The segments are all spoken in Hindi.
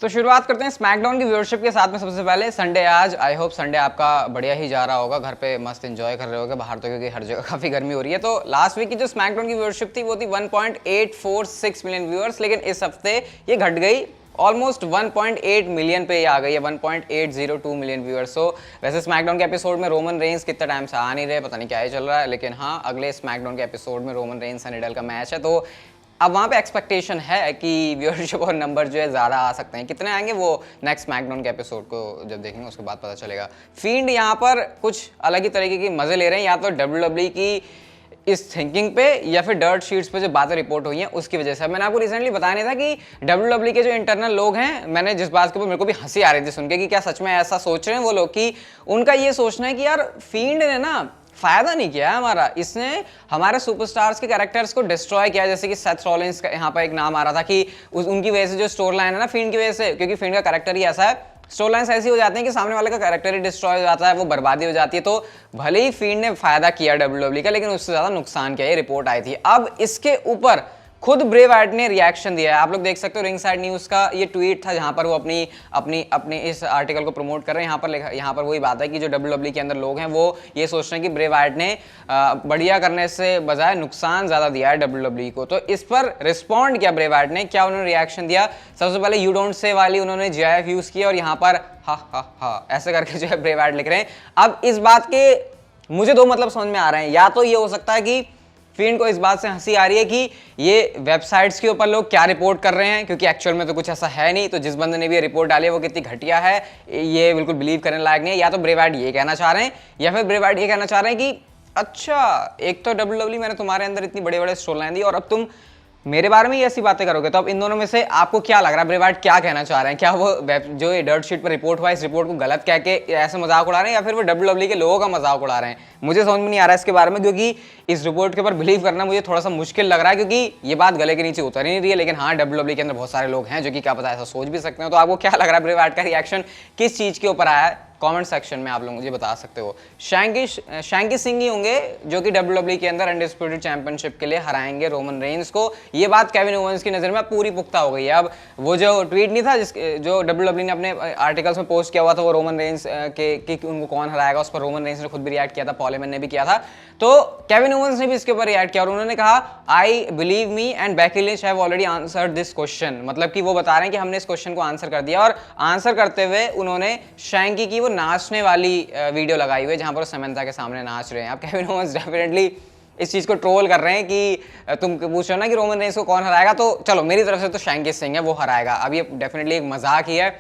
तो शुरुआत करते हैं स्मैकडाउन की व्यूअरशिप के साथ में। सबसे पहले संडे आज, आई होप संडे आपका बढ़िया ही जा रहा होगा, घर पे मस्त एंजॉय कर रहे होगे, बाहर तो क्योंकि हर जगह काफी गर्मी हो रही है। तो लास्ट वीक की जो स्मैकडाउन की व्यूअरशिप थी वो थी 1.846 मिलियन व्यूअर्स, लेकिन इस हफ्ते ये घट गई ऑलमोस्ट 1.8 मिलियन पे आ गई है, 1.802 मिलियन व्यूअर्स। सो वैसे स्मैकडाउन के एपिसोड में रोमन रेंस कितना टाइम से आ नहीं रहे, पता नहीं क्या ही चल रहा है, लेकिन हाँ अगले स्मैकडाउन के एपिसोड में रोमन रेंस एंड निडल का मैच है, तो अब वहाँ पे एक्सपेक्टेशन है कि व्यूअरशिप और नंबर जो है ज़्यादा आ सकते हैं। कितने आएंगे वो नेक्स्ट स्मैकडाउन के एपिसोड को जब देखेंगे उसके बाद पता चलेगा। फील्ड यहाँ पर कुछ अलग ही तरीके की मज़े ले रहे हैं, या तो डब्ल्यूडब्ल्यूई की इस थिंकिंग पे या फिर डर्ट शीट्स पे जो बातें रिपोर्ट हुई हैं उसकी वजह से। मैंने आपको रिसेंटली बताया नहीं था कि डब्ल्यूडब्ल्यूई के जो इंटरनल लोग हैं, मैंने जिस बात के ऊपर मेरे को भी हंसी आ रही थी सुन के कि क्या सच में ऐसा सोच रहे हैं वो लोग, कि उनका ये सोचना है कि यार फील्ड ने ना फायदा नहीं किया है हमारा, इसने हमारे सुपरस्टार्स के कैरेक्टर्स को डिस्ट्रॉय किया। जैसे कि सेथ रॉलिंस का यहाँ पर एक नाम आ रहा था कि उनकी वजह से जो स्टोरी लाइन है ना फील्ड की वजह से, क्योंकि फील्ड का कैरेक्टर ही ऐसा है, स्टोरी लाइन्स ऐसी हो जाती हैं कि सामने वाले का कैरेक्टर ही डिस्ट्रॉय हो जाता है, वो बर्बादी हो जाती है। तो भले ही फील्ड ने फायदा किया डब्ल्यूडब्ल्यूई का, लेकिन उससे ज्यादा नुकसान किया, ये रिपोर्ट आई थी। अब इसके ऊपर खुद ब्रे वाइट ने रिएक्शन दिया है। आप लोग देख सकते हो रिंग साइड न्यूज का ये ट्वीट था जहां पर वो अपनी इस आर्टिकल को प्रमोट कर रहे हैं। यहाँ पर वही बात है कि जो डब्ल्यूडब्ल्यूई के अंदर लोग हैं वो ये सोच रहे हैं कि ब्रे वाइट ने बढ़िया करने से बजाय नुकसान ज्यादा दिया है डब्ल्यूडब्ल्यूई को। तो इस पर रिस्पॉन्ड किया ब्रे वाइट ने, क्या उन्होंने रिएक्शन दिया। सबसे पहले यू डोंट से वाली उन्होंने जीआईएफ यूज किया और यहाँ पर हा ऐसे करके जो है ब्रे वाइट लिख रहे हैं। अब इस बात के मुझे दो मतलब समझ में आ रहे हैं, या तो ये हो सकता है कि फील्ड को इस बात से हंसी आ रही है कि ये वेबसाइट्स के ऊपर लोग क्या रिपोर्ट कर रहे हैं, क्योंकि एक्चुअल में तो कुछ ऐसा है नहीं, तो जिस बंदे ने भी ये रिपोर्ट डाली है वो कितनी घटिया है ये बिल्कुल बिलीव करने लायक नहीं है। या तो ब्रे वाइट ये कहना चाह रहे हैं, या फिर ब्रे वाइट ये कहना चाह रहे हैं कि अच्छा एक तो डब्ल्यूडब्ल्यूई मैंने तुम्हारे अंदर इतनी बड़े बड़े स्टोरी लाइन दी और अब तुम मेरे बारे में ही ऐसी बातें करोगे। तो अब इन दोनों में से आपको क्या लग रहा है, ब्रे वाइट क्या कहना चाह रहे हैं? क्या वो जो ये डर्ट शीट पर रिपोर्ट हुआ इस रिपोर्ट को गलत कह के ऐसे मजाक उड़ा रहे हैं, या फिर वो डब्ल्यूडब्ल्यूई के लोगों का मजाक उड़ा रहे हैं? मुझे समझ में नहीं आ रहा है इसके बारे में, क्योंकि इस रिपोर्ट के ऊपर बिलीव करना मुझे थोड़ा सा मुश्किल लग रहा है, क्योंकि ये बात गले के नीचे उतर ही नहीं रही है। लेकिन हाँ डब्ल्यूडब्ल्यूई के अंदर बहुत सारे लोग हैं जो कि क्या पता ऐसा सोच भी सकते हैं। तो आपको क्या लग रहा है ब्रे वाइट का रिएक्शन किस चीज के ऊपर आया है? कमेंट सेक्शन में आप लोग मुझे बता सकते हो। शैंकी सिंह ही होंगे जो कि डब्ल्यूडब्ल्यूई के अंदर अनडिस्प्यूटेड चैंपियनशिप के लिए हराएंगे रोमन रेंस को। ये बात केविन ओवेंस की नजर में पूरी पुख्ता हो गई है। अब वो जो ट्वीट नहीं था जो डब्ल्यूडब्ल्यूई ने अपने आर्टिकल्स में पोस्ट किया हुआ था, वो रोमन रेंस के उनको कौन हराएगा, उस पर रोमन रेंस ने खुद भी रिएक्ट किया था, पॉल हेमन ने भी किया था। तो केविन ओवेंस ने भी इसके ऊपर रिएक्ट किया और उन्होंने कहा I believe me and Becky Lynch have already answered this question. मतलब कि वो बता रहे हैं कि हमने इस क्वेश्चन को आंसर कर दिया, और आंसर करते हुए उन्होंने शैंकी की वो नाचने वाली वीडियो लगाई हुई है जहां पर समंता के सामने नाच रहे हैं। अब केविन ओवेंस डेफिनेटली इस चीज को ट्रोल कर रहे हैं कि तुम पूछ रहे हो ना कि रोमन रेंस को कौन हराएगा, तो चलो मेरी तरफ से तो शैंकी सिंह है वो हराएगा। अब ये डेफिनेटली एक मजाक ही है,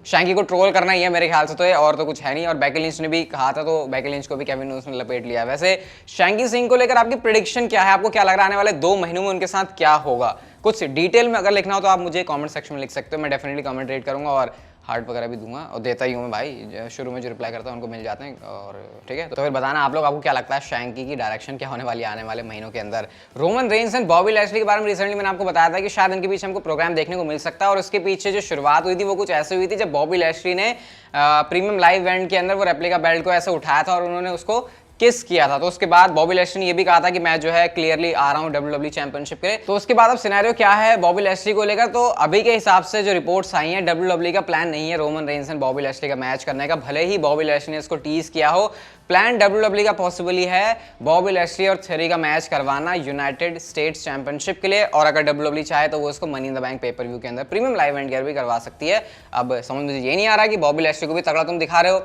शैंकी को ट्रोल करना ही है मेरे ख्याल से तो ये, और तो कुछ है नहीं। और बेकी लिंच ने भी कहा था, तो बेकी लिंच को भी केविन ओवेंस ने लपेट लिया। वैसे शैंकी सिंह को लेकर आपकी प्रेडिक्शन क्या है? आपको क्या लग रहा है आने वाले 2 महीनों में उनके साथ क्या होगा? कुछ डिटेल में अगर लिखना हो तो आप मुझे कमेंट सेक्शन में लिख सकते हो, मैं डेफिनेटली कमेंट रीड करूंगा और हार्ट वगैरह भी दूंगा, और देता ही हूँ मैं भाई, शुरू में जो रिप्लाई करता हूँ उनको मिल जाते हैं। और ठीक है, तो फिर बताना आप लोग, आपको क्या लगता है शैंकी की डायरेक्शन क्या होने वाली है आने वाले महीनों के अंदर। Roman Reigns and Bobby Lashley के बारे में रिसेंटली मैंने आपको बताया था कि शायद इनके पीछे हमको प्रोग्राम देखने को मिल सकता है, और उसके पीछे जो शुरुआत हुई थी वो कुछ ऐसे हुई थी जब बॉबी लैशली ने प्रीमियम लाइव इवेंट के अंदर वो रेप्लिका बेल्ट को ऐसे उठाया था और उन्होंने उसको किस किया था। तो उसके बाद बॉबी लैशली ने ये भी कहा था कि मैं जो है क्लियरली आ रहा हूं डब्ल्यूडब्ल्यूई चैंपियनशिप के लिए। तो उसके बाद अब सिनेरियो क्या है बॉबी लैशली को लेकर? तो अभी के हिसाब से जो रिपोर्ट्स आई हैं, डब्ल्यूडब्ल्यूई का प्लान नहीं है Roman Reigns and Bobby Lashley का मैच करने का, भले ही बॉबी लैशली ने इसको टीज किया हो। प्लान डब्ल्यूडब्ल्यूई का पॉसिबली है बॉबी लैशली और थ्योरी का मैच करवाना यूनाइटेड स्टेट्स चैंपियनशिप के लिए, और अगर डब्ल्यूडब्ल्यूई चाहे तो वो इसको money in the bank pay per view के अंदर प्रीमियम लाइव इवेंट के अंदर भी करवा सकती है। अब समझ मुझे ये नहीं आ रहा कि बॉबी लैशली को भी तगड़ा तुम दिखा रहे हो।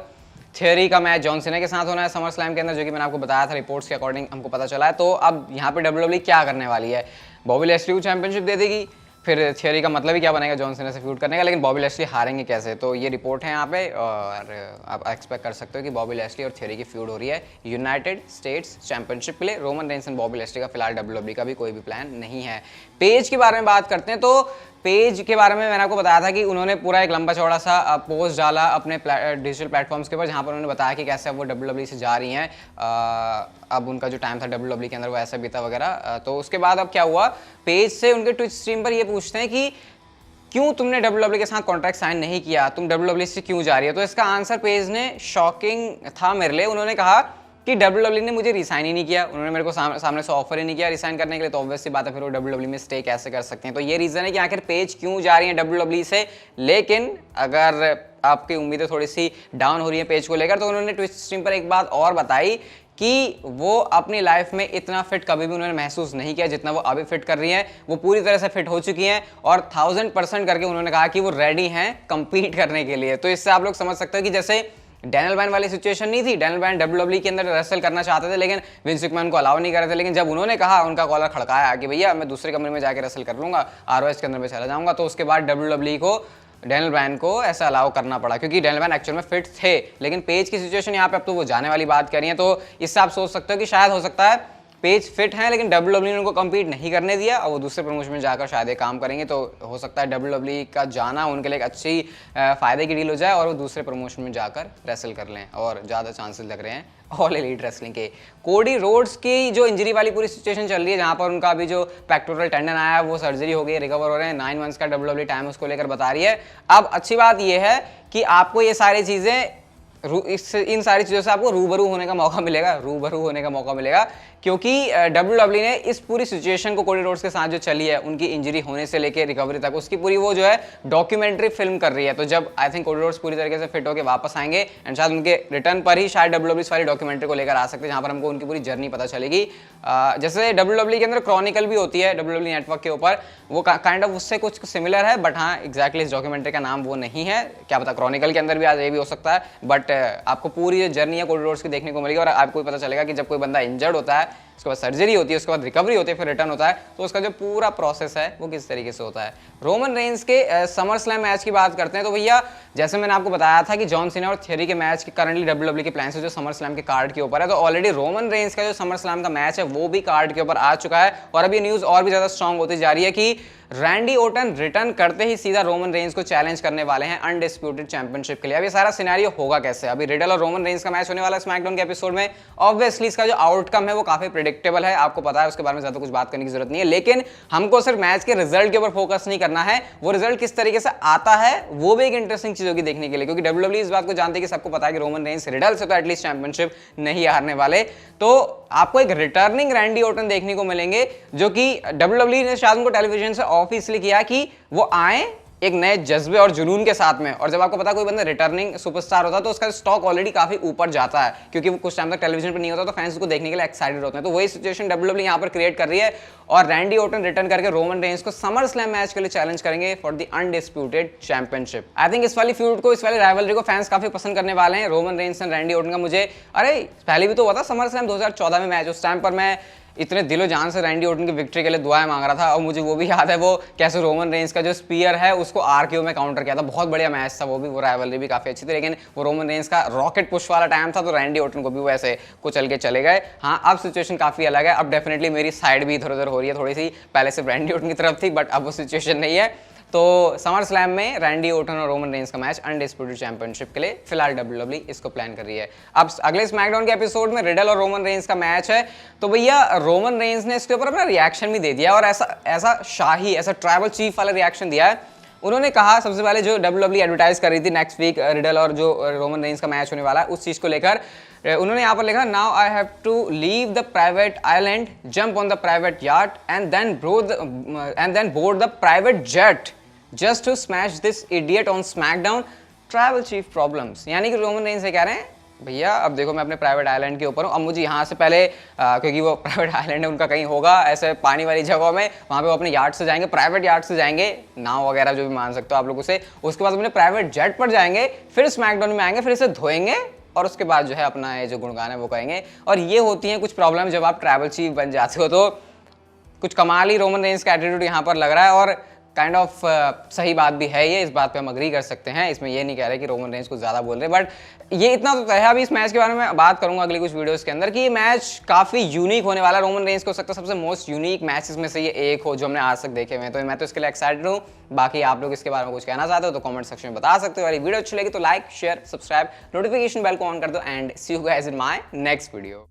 थ्योरी का मैच जॉन सीना के साथ होना है समर स्लैम के अंदर, जो कि मैंने आपको बताया था, रिपोर्ट्स के अकॉर्डिंग हमको पता चला है। तो अब यहाँ पे डब्ल्यूडब्ल्यूई क्या करने वाली है? बॉबी लैशली को चैंपियनशिप दे देगी, फिर थ्योरी का मतलब ही क्या बनेगा जॉन सीना से फ्यूड करने का, लेकिन बॉबी लैशली हारेंगे कैसे? तो ये रिपोर्ट है यहाँ पे, और आप एक्सपेक्ट कर सकते हो कि बॉबी लैशली और थ्योरी की फ्यूड हो रही है यूनाइटेड स्टेट्स चैंपियनशिप के लिए। Roman Reigns and Bobby Lashley का फिलहाल डब्ल्यूडब्ल्यूई का भी कोई भी प्लान नहीं है। पेज के बारे में बात करते हैं, तो पेज के बारे में मैंने आपको बताया था कि उन्होंने पूरा एक लंबा चौड़ा सा पोस्ट डाला अपने डिजिटल प्लेटफॉर्म्स के ऊपर, जहां पर उन्होंने बताया कि कैसे अब वो डब्ल्यूडब्ल्यूई से जा रही हैं, अब उनका जो टाइम था डब्ल्यूडब्ल्यूई के अंदर वो ऐसा बीता वगैरह। तो उसके बाद अब क्या हुआ, पेज से उनके ट्विच स्ट्रीम पर ये पूछते हैं कि क्यों तुमने डब्ल्यूडब्ल्यूई के साथ कॉन्ट्रैक्ट साइन नहीं किया, तुम डब्ल्यूडब्ल्यूई से क्यों जा रही हो? तो इसका आंसर पेज ने शॉकिंग था मेरे लिए। उन्होंने कहा कि WWE ने मुझे रिसाइन ही नहीं किया, उन्होंने मेरे को सामने से ऑफर ही नहीं किया रिसाइन करने के लिए, तो ऑब्वियसली बात है फिर वो WWE में स्टे कैसे कर सकते हैं। तो ये रीज़न है कि आखिर पेज क्यों जा रही है WWE से। लेकिन अगर आपकी उम्मीदें थोड़ी सी डाउन हो रही है पेज को लेकर, तो उन्होंने ट्विच स्ट्रीम पर एक बात और बताई कि वो अपनी लाइफ में इतना फिट कभी भी उन्होंने महसूस नहीं किया जितना वो अभी फिट कर रही हैं। वो पूरी तरह से फिट हो चुकी हैं और 1000% करके उन्होंने कहा कि वो रेडी हैं कंपीट करने के लिए। तो इससे आप लोग समझ सकते हो कि जैसे डैनियल ब्रायन वाली सिचुएशन नहीं थी, डैनियल ब्रायन WWE के अंदर रेसल करना चाहते थे लेकिन विंस मैकमैन को अलाउ नहीं कर रहे थे, लेकिन जब उन्होंने कहा, उनका कॉलर खड़काया कि भैया मैं दूसरे कमरे में जाकर रेसल कर लूंगा, ROH के अंदर में चला जाऊंगा, तो उसके बाद WWE को डैनियल ब्रायन को ऐसा अलाउ करना पड़ा क्योंकि डैनियल ब्रायन एक्चुअल में फिट थे। लेकिन पेज की सिचुएशन यहाँ पे अब तो वो जाने वाली बात कर रही है, तो इससे आप सोच सकते हो कि शायद हो सकता है पेज फिट है लेकिन WWE ने उनको कम्पीट नहीं करने दिया और वो दूसरे प्रमोशन में जाकर शायद एक काम करेंगे। तो हो सकता है WWE का जाना उनके लिए एक अच्छी फायदे की डील हो जाए और वो दूसरे प्रमोशन में जाकर रेसल कर लें, और ज़्यादा चांसेस लग रहे हैं ऑल एलीट रेसलिंग के। कोडी रोड्स की जो इंजरी वाली पूरी सिचुएशन चल रही है, जहाँ पर उनका अभी जो पेक्टोरल टेंडन आया है वो सर्जरी हो गई, रिकवर हो रहे हैं, 9 मंथ्स का WWE टाइम उसको लेकर बता रही है। अब अच्छी बात यह है कि आपको ये सारी चीज़ें इन सारी चीज़ों से आपको रूबरू होने का मौका मिलेगा क्योंकि WWE ने इस पूरी सिचुएशन को कोडी रोड्स के साथ जो चली है, उनकी इंजरी होने से लेकर रिकवरी तक, उसकी पूरी वो जो है डॉक्यूमेंट्री फिल्म कर रही है। तो जब आई थिंक कोडी रोड्स पूरी तरीके से फिट होकर वापस आएंगे एंड शायद उनके रिटर्न पर ही शायद WWE वाली डॉक्यूमेंट्री को लेकर आ सकते हैं, जहाँ पर हमको उनकी पूरी जर्नी पता चलेगी। जैसे WWE के अंदर क्रॉनिकल भी होती है WWE नेटवर्क के ऊपर, वो काइंड ऑफ उससे कुछ सिमिलर है, बट हाँ एग्जैक्टली इस डॉक्यूमेंट्री का नाम वो नहीं है, क्या पता क्रॉनिकल के अंदर भी आज ये भी हो सकता है। बट आपको पूरी जर्नी है कोडी रोड्स की देखने को मिलेगी और आपको पता चलेगा कि जब कोई बंदा इंजर्ड होता है, उसके बाद सर्जरी होती है, उसके बाद रिकवरी होती है, फिर रिटर्न होता है, तो उसका जो पूरा प्रोसेस है वो किस तरीके से होता है। रोमन रेंस के समर स्लैम मैच की बात करते हैं तो भैया जैसे मैंने आपको बताया था कि जॉन सीना और थियरी के मैच की करंटली WWE के प्लान से जो समर स्लैम के कार्ड के ऊपर है, तो ऑलरेडी रोमन रेंस का जो समर स्लैम का मैच है वो भी कार्ड के ऊपर आ चुका है और अभी न्यूज़ और भी ज़्यादा स्ट्रॉन्ग होती जा रही है कि रैंडी ओटन रिटर्न करते ही सीधा रोमन रेंस को चैलेंज करने वाले हैं अनडिस्प्यूटेड चैंपियनशिप के लिए। अब ये सारा सिनेरियो होगा कैसे? अभी रिडल और रोमन रेंस का मैच होने वाला है स्मैकडाउन के एपिसोड में। ऑब्वियसली इसका जो आउटकम है वो काफी प्रेडिक्टेबल है, आपको पता है, उसके बारे में ज्यादा कुछ बात करने की जरूरत नहीं है। लेकिन हमको सिर्फ मैच के रिजल्ट के ऊपर फोकस नहीं करना है, वो रिजल्ट किस तरीके से आता है वो भी एक इंटरेस्टिंग चीज होगी देखने के लिए, क्योंकि WWE इस बात को जानते हैं कि सबको पता है कि रोमन रेंस रिडल से तो एटलीस्ट चैंपियनशिप नहीं हारने वाले। तो आपको एक रिटर्निंग रैंडी ओटन देखने को मिलेंगे जो कि WWE ने शायद उनको टेलीविजन से ऑफ इसलिए किया कि वो आए एक नए जज्बे और जुनून के साथ में। और जब आपको पता कोई बंदा रिटर्निंग सुपरस्टार होता है तो उसका स्टॉक ऑलरेडी काफी ऊपर जाता है, क्योंकि वो कुछ टाइम तक टेलीविजन पर नहीं होता, तो फैंस उसको देखने के लिए एक्साइटेड होते हैं। तो वही सिचुएशन WWE यहाँ पर क्रिएट कर रही है और रैंडी ओटन रिटर्न करके रोमन रेंस को समर स्लैम मैच के लिए चैलेंज करेंगे for the undisputed championship. I think इस वाली फ्यूड को, इस वाली राइवलरी को फैंस काफी पसंद करने वाले हैं। Roman Reigns and Randy Orton का मुझे पहले भी तो हुआ था समर स्लैम 2014 में मैच, उस टाइम पर मैं इतने दिलो जान से रैंडी ओटन की विक्ट्री के लिए दुआएं मांग रहा था और मुझे वो भी याद है वो कैसे रोमन रेंस का जो स्पीयर है उसको RKO में काउंटर किया था। बहुत बढ़िया मैच था वो भी, वो राइवलरी भी काफी अच्छी थी। लेकिन वो रोमन रेंस का रॉकेट पुश वाला टाइम था तो रैंडी ओटन को भी वो ऐसे कुचल के चले गए। हाँ अब सिचुएशन काफी अलग है, अब डेफिनेटली मेरी साइड भी इधर उधर हो रही है थोड़ी सी, पहले सिर्फ रैंडी ओटन की तरफ थी बट अब वो सिचुएशन नहीं है। तो समर स्लैम में रैंडी ओटन और रोमन रेंस का मैच अनडिस्प्यूटेड चैंपियनशिप के लिए फिलहाल WWE इसको प्लान कर रही है। अब अगले स्मैकडाउन के एपिसोड में रिडल और रोमन रेंस का मैच है, तो भैया रोमन रेंस ने इसके ऊपर अपना रिएक्शन भी दे दिया और ऐसा शाही, ऐसा ट्राइबल चीफ वाला रिएक्शन दिया है। उन्होंने कहा सबसे पहले जो WWE एडवर्टाइज कर रही थी नेक्स्ट वीक रिडल और जो रोमन रेंस का मैच होने वाला है उस चीज को लेकर, उन्होंने यहाँ पर लिखा, now I have to leave the private island, jump on the private yacht and then board the private jet just to smash this idiot on SmackDown, tribal chief problems. यानी कि रोमन रेंस से कह रहे हैं भैया अब देखो मैं अपने प्राइवेट आइलैंड के ऊपर हूँ, अब मुझे यहाँ से पहले क्योंकि वो प्राइवेट आइलैंड है उनका, कहीं होगा ऐसे पानी वाली जगह में, वहाँ पे वो अपने यार्ड से जाएंगे, प्राइवेट यार्ड से जाएंगे, नाव वगैरह जो भी मान सकते हो आप लोग उसे, उसके बाद अपने प्राइवेट जेट पर जाएंगे, फिर स्मैकडाउन में आएंगे, फिर इसे धोएंगे और उसके बाद जो है अपना ये जो गुणगान है वो कहेंगे। और ये होती हैं कुछ प्रॉब्लम जब आप ट्राइबल चीफ बन जाते हो, तो कुछ कमाल ही रोमन रेंस का एटीट्यूड यहाँ पर लग रहा है और काइंड ऑफ सही बात भी है ये, इस बात पे हम अग्री कर सकते हैं। इसमें ये नहीं कह रहे कि रोमन रेंस कुछ ज़्यादा बोल रहे, बट ये इतना तो है। अभी इस मैच के बारे में बात करूंगा अगली कुछ वीडियोस के अंदर कि ये मैच काफ़ी यूनिक होने वाला है। रोमन रेंस को हो सकता है सबसे मोस्ट यूनिक मैचेस में से ये एक हो जो हमने आज तक देखे हुए हैं, तो मैं तो इसके लिए एक्साइटेड हूँ। बाकी आप लोग इसके बारे में कुछ कहना चाहते हो तो कमेंट सेक्शन में बता सकते हो। वीडियो अच्छी लगी तो like share subscribe notification bell को ऑन कर दो and see you guys in my next video.